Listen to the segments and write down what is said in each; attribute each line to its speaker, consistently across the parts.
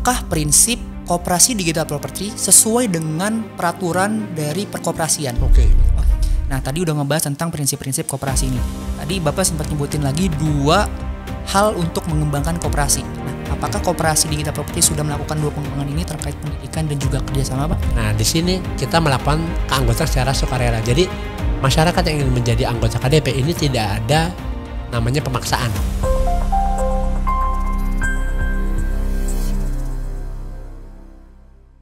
Speaker 1: apakah prinsip koperasi digital property sesuai dengan peraturan dari perkoperasian?
Speaker 2: Oke.
Speaker 1: Nah, tadi udah ngebahas tentang prinsip-prinsip koperasi ini. Tadi Bapak sempat nyebutin lagi 2 hal untuk mengembangkan koperasi. Nah, apakah koperasi digital property sudah melakukan 2 pengembangan ini terkait pendidikan dan juga kerjasama, Pak?
Speaker 2: Nah, di sini kita melakukan keanggotaan secara sukarela. Jadi masyarakat yang ingin menjadi anggota KDP ini tidak ada namanya pemaksaan.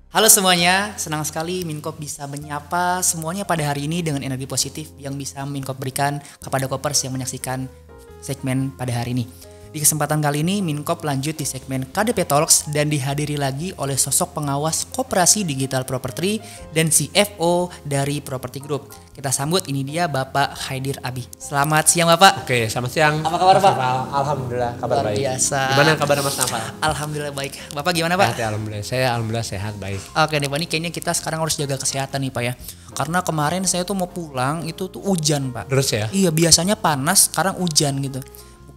Speaker 1: Halo semuanya, senang sekali Minkop bisa menyapa semuanya pada hari ini dengan energi positif yang bisa Minkop berikan kepada Kopers yang menyaksikan segmen pada hari ini. Di kesempatan kali ini Minkop lanjut di segmen KDP Talks dan dihadiri lagi oleh sosok pengawas koperasi digital property dan CFO dari Property Group. Kita sambut, ini dia Bapak Haidir Abi. Selamat siang Bapak.
Speaker 2: Oke, selamat siang.
Speaker 1: Apa kabar Pak?
Speaker 2: Alhamdulillah kabar
Speaker 1: Luar
Speaker 2: baik.
Speaker 1: biasa.
Speaker 2: Gimana kabar Mas Nafal?
Speaker 1: Alhamdulillah baik. Bapak gimana Pak?
Speaker 2: Sehat, alhamdulillah. Saya alhamdulillah sehat baik.
Speaker 1: Oke nih Pak, ini kayaknya kita sekarang harus jaga kesehatan nih Pak ya. Karena kemarin saya tuh mau pulang itu tuh hujan Pak.
Speaker 2: Terus ya?
Speaker 1: Iya, biasanya panas, sekarang hujan gitu.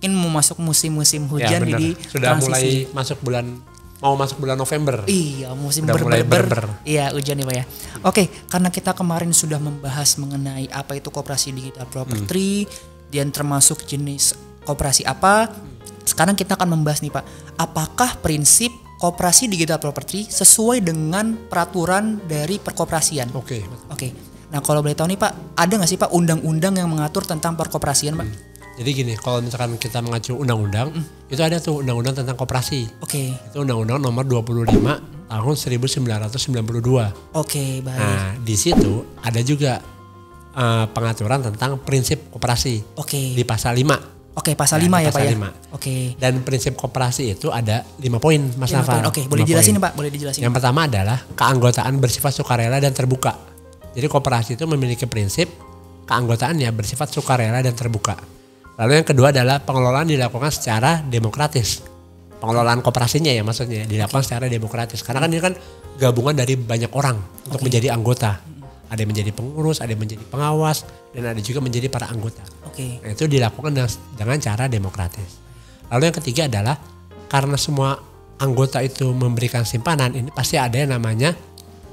Speaker 1: Mungkin mau masuk musim-musim hujan,
Speaker 2: ya,
Speaker 1: jadi
Speaker 2: sudah
Speaker 1: transisi.
Speaker 2: mau masuk bulan November.
Speaker 1: Iya, musim
Speaker 2: Udah mulai berber.
Speaker 1: Iya, hujan nih Pak ya. Oke, karena kita kemarin sudah membahas mengenai apa itu koperasi digital property dan termasuk jenis koperasi apa. Sekarang kita akan membahas nih Pak, apakah prinsip koperasi digital property sesuai dengan peraturan dari perkoperasian?
Speaker 2: Oke.
Speaker 1: Nah, kalau boleh tahu nih Pak, ada nggak sih Pak undang-undang yang mengatur tentang perkoperasian Pak?
Speaker 2: Jadi gini, kalau misalkan kita mengacu undang-undang, itu ada tuh undang-undang tentang koperasi.
Speaker 1: Oke.
Speaker 2: Itu undang-undang nomor 25 tahun 1992.
Speaker 1: Oke, baik.
Speaker 2: Nah, di situ ada juga pengaturan tentang prinsip koperasi.
Speaker 1: Oke.
Speaker 2: Di pasal 5.
Speaker 1: Oke, pasal 5 ya Pak
Speaker 2: pasal
Speaker 1: ya.
Speaker 2: 5.
Speaker 1: Oke.
Speaker 2: Dan prinsip koperasi itu ada 5 poin, Mas Nafal.
Speaker 1: Oke, boleh
Speaker 2: 5
Speaker 1: dijelasin
Speaker 2: poin.
Speaker 1: Pak, boleh dijelasin.
Speaker 2: Yang pertama adalah keanggotaan bersifat sukarela dan terbuka. Jadi koperasi itu memiliki prinsip keanggotaannya bersifat sukarela dan terbuka. Lalu yang kedua adalah pengelolaan dilakukan secara demokratis. Pengelolaan koperasinya ya maksudnya dilakukan secara demokratis. Karena kan ini kan gabungan dari banyak orang untuk menjadi anggota. Ada yang menjadi pengurus, ada yang menjadi pengawas, dan ada juga menjadi para anggota.
Speaker 1: Oke.
Speaker 2: Nah, itu dilakukan dengan cara demokratis. Lalu yang ketiga adalah karena semua anggota itu memberikan simpanan, ini pasti ada yang namanya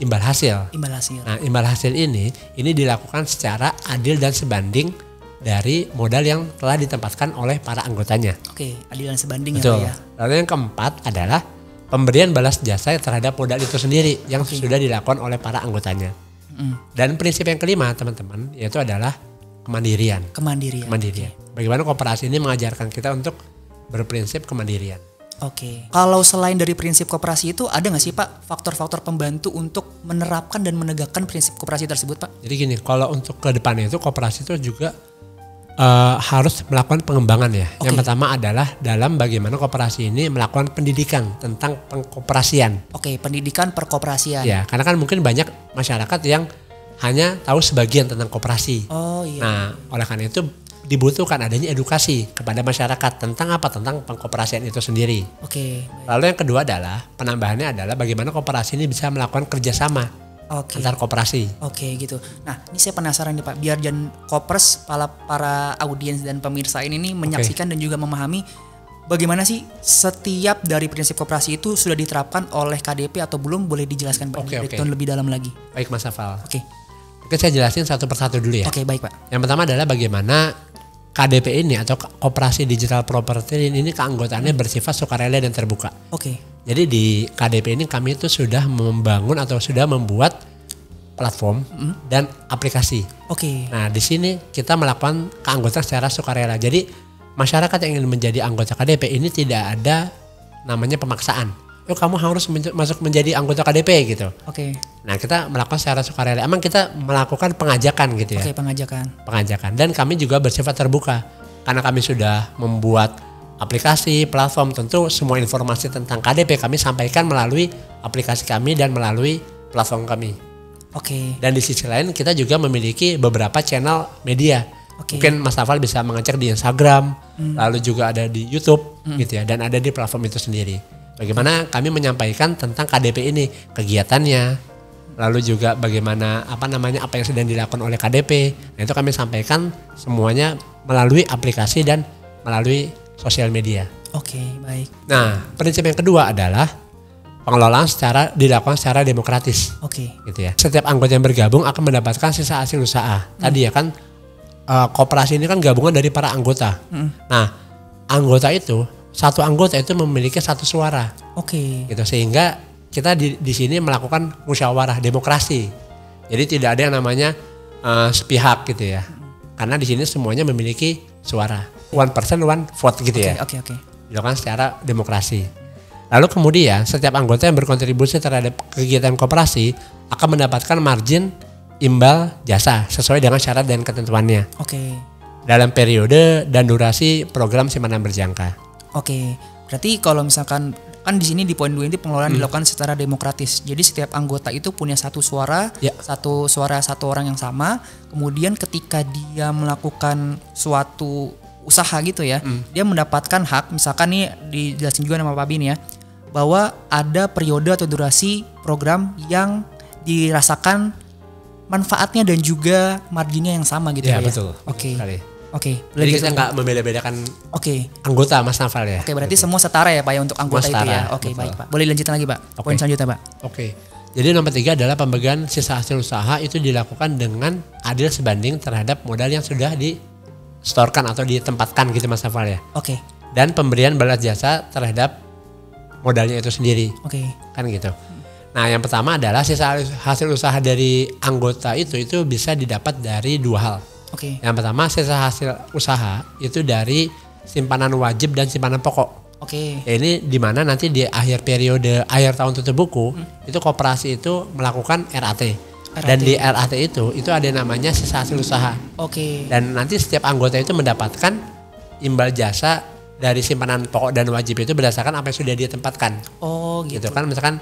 Speaker 2: imbal hasil.
Speaker 1: Imbal hasil.
Speaker 2: Nah, imbal hasil ini dilakukan secara adil dan sebanding dari modal yang telah ditempatkan oleh para anggotanya.
Speaker 1: Oke, adil dan sebanding
Speaker 2: Betul.
Speaker 1: ya Pak ya.
Speaker 2: Lalu yang keempat adalah pemberian balas jasa terhadap modal itu sendiri yang sudah dilakukan oleh para anggotanya. Dan prinsip yang kelima teman-teman yaitu adalah kemandirian.
Speaker 1: Kemandirian.
Speaker 2: Bagaimana koperasi ini mengajarkan kita untuk berprinsip kemandirian.
Speaker 1: Oke. Kalau selain dari prinsip koperasi itu ada nggak sih Pak faktor-faktor pembantu untuk menerapkan dan menegakkan prinsip koperasi tersebut Pak?
Speaker 2: Jadi gini, kalau untuk ke depannya itu koperasi itu juga harus melakukan pengembangan ya.
Speaker 1: Oke.
Speaker 2: Yang pertama adalah dalam bagaimana koperasi ini melakukan pendidikan tentang pengkoperasian.
Speaker 1: Oke, pendidikan perkoperasian.
Speaker 2: Ya, karena kan mungkin banyak masyarakat yang hanya tahu sebagian tentang koperasi.
Speaker 1: Oh iya.
Speaker 2: Nah, oleh karena itu dibutuhkan adanya edukasi kepada masyarakat tentang apa? Tentang pengkoperasian itu sendiri.
Speaker 1: Oke.
Speaker 2: Lalu yang kedua adalah penambahannya adalah bagaimana koperasi ini bisa melakukan kerjasama antar koperasi.
Speaker 1: Oke gitu. Nah ini saya penasaran nih Pak, biar jangan Kopers, para audiens dan pemirsa ini nih menyaksikan dan juga memahami bagaimana sih setiap dari prinsip koperasi itu sudah diterapkan oleh KDP atau belum, boleh dijelaskan Pak, breakdown lebih dalam lagi.
Speaker 2: Baik Mas Hafal.
Speaker 1: Oke.
Speaker 2: Oke, saya jelasin satu persatu dulu ya.
Speaker 1: Oke, baik Pak.
Speaker 2: Yang pertama adalah bagaimana KDP ini atau koperasi digital property ini keanggotaannya bersifat sukarela dan terbuka.
Speaker 1: Oke.
Speaker 2: Jadi di KDP ini kami itu sudah membangun atau sudah membuat platform dan aplikasi.
Speaker 1: Oke.
Speaker 2: Nah, di sini kita melakukan keanggotaan secara sukarela. Jadi masyarakat yang ingin menjadi anggota KDP ini tidak ada namanya pemaksaan. Yuk kamu harus masuk menjadi anggota KDP gitu.
Speaker 1: Oke.
Speaker 2: Nah, kita melakukan secara sukarela. Emang kita melakukan pengajakan gitu ya.
Speaker 1: Oke, pengajakan.
Speaker 2: Dan kami juga bersifat terbuka. Karena kami sudah membuat aplikasi, platform, tentu semua informasi tentang KDP kami sampaikan melalui aplikasi kami dan melalui platform kami.
Speaker 1: Oke.
Speaker 2: Dan di sisi lain kita juga memiliki beberapa channel media.
Speaker 1: Oke.
Speaker 2: Mungkin Mas Hafal bisa mengecek di Instagram, lalu juga ada di YouTube gitu ya, dan ada di platform itu sendiri. Bagaimana kami menyampaikan tentang KDP ini, kegiatannya, lalu juga bagaimana apa yang sedang dilakukan oleh KDP. Nah, itu kami sampaikan semuanya melalui aplikasi dan melalui sosial media.
Speaker 1: Oke, baik.
Speaker 2: Nah, prinsip yang kedua adalah pengelolaan dilakukan secara demokratis.
Speaker 1: Oke.
Speaker 2: Gitu ya. Setiap anggota yang bergabung akan mendapatkan sisa hasil usaha. Tadi ya kan koperasi ini kan gabungan dari para anggota. Nah, satu anggota itu memiliki satu suara.
Speaker 1: Oke.
Speaker 2: Gitu, sehingga kita di sini melakukan musyawarah demokrasi. Jadi tidak ada yang namanya sepihak gitu ya. Karena di sini semuanya memiliki suara. One person one vote gitu ya.
Speaker 1: Oke.
Speaker 2: Dilakukan secara demokrasi. Lalu kemudian setiap anggota yang berkontribusi terhadap kegiatan koperasi akan mendapatkan margin imbal jasa sesuai dengan syarat dan ketentuannya.
Speaker 1: Oke.
Speaker 2: Dalam periode dan durasi program simpanan berjangka.
Speaker 1: Oke. Berarti kalau misalkan kan di sini di poin 2 ini pengelolaan dilakukan secara demokratis. Jadi setiap anggota itu punya satu suara, satu orang yang sama. Kemudian ketika dia melakukan suatu usaha gitu ya, dia mendapatkan hak. Misalkan nih dijelasin juga nama Pak Bin ya, bahwa ada periode atau durasi program yang dirasakan manfaatnya dan juga marginnya yang sama gitu ya.
Speaker 2: Betul.
Speaker 1: Oke.
Speaker 2: Jadi kita nggak membeda-bedakan anggota Mas Naval ya.
Speaker 1: Oke, berarti semua setara ya Pak ya untuk anggota itu ya. Oke, baik Pak. Boleh lanjutkan lagi Pak. Poin selanjutnya Pak.
Speaker 2: Oke. Jadi nomor 3 adalah pembagian sisa hasil usaha itu dilakukan dengan adil sebanding terhadap modal yang sudah disetorkan atau ditempatkan gitu Mas Naval ya.
Speaker 1: Oke.
Speaker 2: Dan pemberian balas jasa terhadap modalnya itu sendiri.
Speaker 1: Oke.
Speaker 2: Kan gitu. Nah, yang pertama adalah sisa hasil usaha dari anggota itu bisa didapat dari 2 hal.
Speaker 1: Oke.
Speaker 2: Yang pertama sisa hasil usaha itu dari simpanan wajib dan simpanan pokok.
Speaker 1: Oke.
Speaker 2: Ya, ini di mana nanti di akhir tahun tutup buku itu koperasi itu melakukan RAT. Dan di RAT itu ada yang namanya sisa hasil usaha.
Speaker 1: Oke. Dan
Speaker 2: nanti setiap anggota itu mendapatkan imbal jasa dari simpanan pokok dan wajib itu berdasarkan apa yang sudah dia tempatkan.
Speaker 1: Oh, gitu.
Speaker 2: Kan misalkan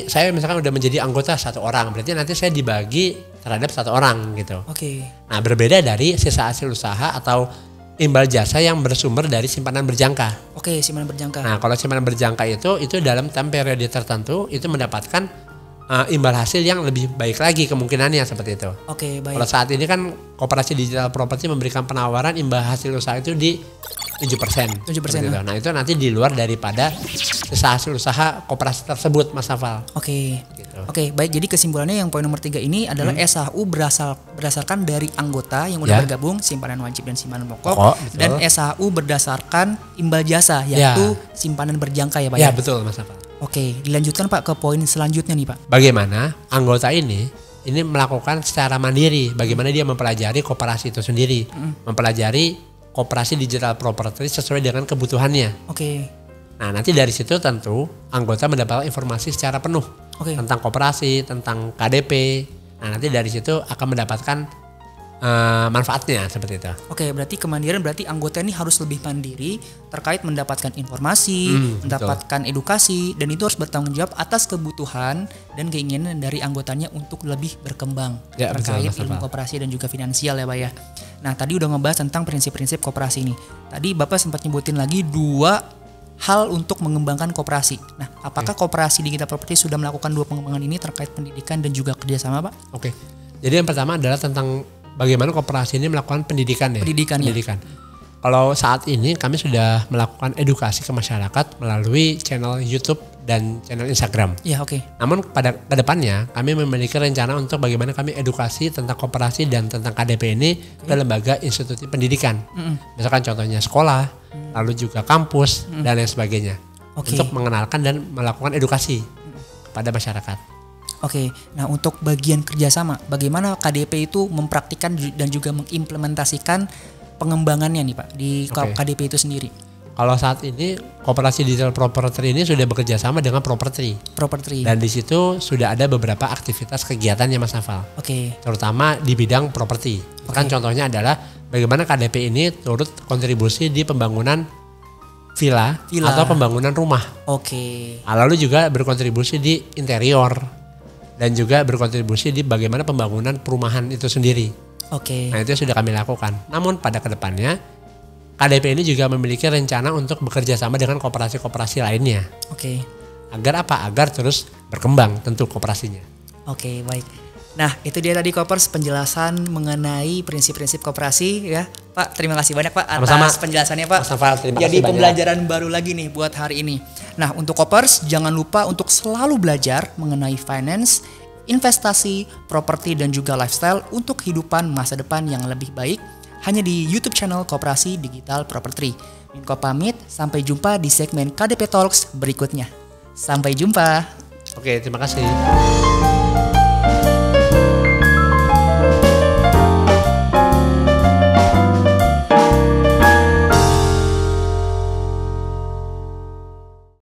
Speaker 2: saya misalkan udah menjadi anggota 1 orang, berarti nanti saya dibagi terhadap 1 orang gitu.
Speaker 1: Oke.
Speaker 2: Nah, berbeda dari sisa hasil usaha atau imbal jasa yang bersumber dari simpanan berjangka.
Speaker 1: Oke, simpanan berjangka.
Speaker 2: Nah, kalau simpanan berjangka itu dalam periode tertentu itu mendapatkan imbal hasil yang lebih baik lagi kemungkinannya seperti itu.
Speaker 1: Oke, baik.
Speaker 2: Kalau saat ini kan Koperasi Digital Property memberikan penawaran imbal hasil usaha itu di 7%.
Speaker 1: 7%.
Speaker 2: Nah, itu nanti di luar daripada sisa hasil usaha koperasi tersebut Mas Naval.
Speaker 1: Oke.
Speaker 2: Gitu.
Speaker 1: Oke, baik. Jadi kesimpulannya yang poin nomor 3 ini adalah SHU berdasarkan dari anggota yang udah bergabung, simpanan wajib dan simpanan pokok. Dan SHU berdasarkan imbal jasa yaitu simpanan berjangka ya Pak.
Speaker 2: Ya, betul Mas Naval.
Speaker 1: Oke, dilanjutkan Pak ke poin selanjutnya nih Pak.
Speaker 2: Bagaimana anggota ini melakukan secara mandiri, bagaimana dia mempelajari koperasi itu sendiri, mempelajari koperasi digital property sesuai dengan kebutuhannya.
Speaker 1: Oke.
Speaker 2: Nah, nanti dari situ tentu anggota mendapatkan informasi secara penuh tentang koperasi, tentang KDP. Nah, nanti dari situ akan mendapatkan manfaatnya seperti itu.
Speaker 1: Oke, berarti kemandirian berarti anggota ini harus lebih mandiri terkait mendapatkan informasi, mendapatkan edukasi, dan itu harus bertanggung jawab atas kebutuhan dan keinginan dari anggotanya untuk lebih berkembang terkait ilmu koperasi dan juga finansial ya Pak ya. Nah, tadi udah ngebahas tentang prinsip-prinsip koperasi ini. Tadi Bapak sempat nyebutin lagi 2 hal untuk mengembangkan koperasi. Nah, apakah koperasi Digital Property sudah melakukan 2 pengembangan ini terkait pendidikan dan juga kerjasama Pak?
Speaker 2: Oke. Jadi yang pertama adalah tentang bagaimana koperasi ini melakukan pendidikan ya.
Speaker 1: Pendidikan.
Speaker 2: Kalau saat ini kami sudah melakukan edukasi ke masyarakat melalui channel YouTube dan channel Instagram.
Speaker 1: Ya, oke.
Speaker 2: Namun pada kedepannya kami memiliki rencana untuk bagaimana kami edukasi tentang koperasi dan tentang KDP ini ke lembaga institusi pendidikan. Misalkan contohnya sekolah, lalu juga kampus dan lain sebagainya. Untuk mengenalkan dan melakukan edukasi kepada masyarakat.
Speaker 1: Oke, nah untuk bagian kerjasama, bagaimana KDP itu mempraktikkan dan juga mengimplementasikan pengembangannya nih Pak di KDP itu sendiri?
Speaker 2: Kalau saat ini Koperasi Digital Property ini sudah bekerja sama dengan Property. Dan di situ sudah ada beberapa aktivitas kegiatannya Mas Naval.
Speaker 1: Oke.
Speaker 2: Terutama di bidang properti. Kan contohnya adalah bagaimana KDP ini turut kontribusi di pembangunan villa. Atau pembangunan rumah.
Speaker 1: Oke.
Speaker 2: Lalu juga berkontribusi di interior. Dan juga berkontribusi di bagaimana pembangunan perumahan itu sendiri.
Speaker 1: Oke.
Speaker 2: Nah, itu sudah kami lakukan. Namun pada kedepannya KDP ini juga memiliki rencana untuk bekerja sama dengan koperasi-koperasi lainnya.
Speaker 1: Oke.
Speaker 2: Agar apa? Agar terus berkembang tentu koperasinya.
Speaker 1: Oke, baik. Nah, itu dia tadi Kopers penjelasan mengenai prinsip-prinsip koperasi ya. Pak, terima kasih banyak Pak atas
Speaker 2: Sama-sama.
Speaker 1: penjelasannya Pak.
Speaker 2: Mas Noval, terima
Speaker 1: Jadi
Speaker 2: kasih banyak.
Speaker 1: pembelajaran baru lagi nih buat hari ini. Nah, untuk Koppers jangan lupa untuk selalu belajar mengenai finance, investasi, properti dan juga lifestyle untuk kehidupan masa depan yang lebih baik hanya di YouTube channel Koperasi Digital Property. Minkop pamit, sampai jumpa di segmen KDP Talks berikutnya. Sampai jumpa.
Speaker 2: Oke, terima kasih.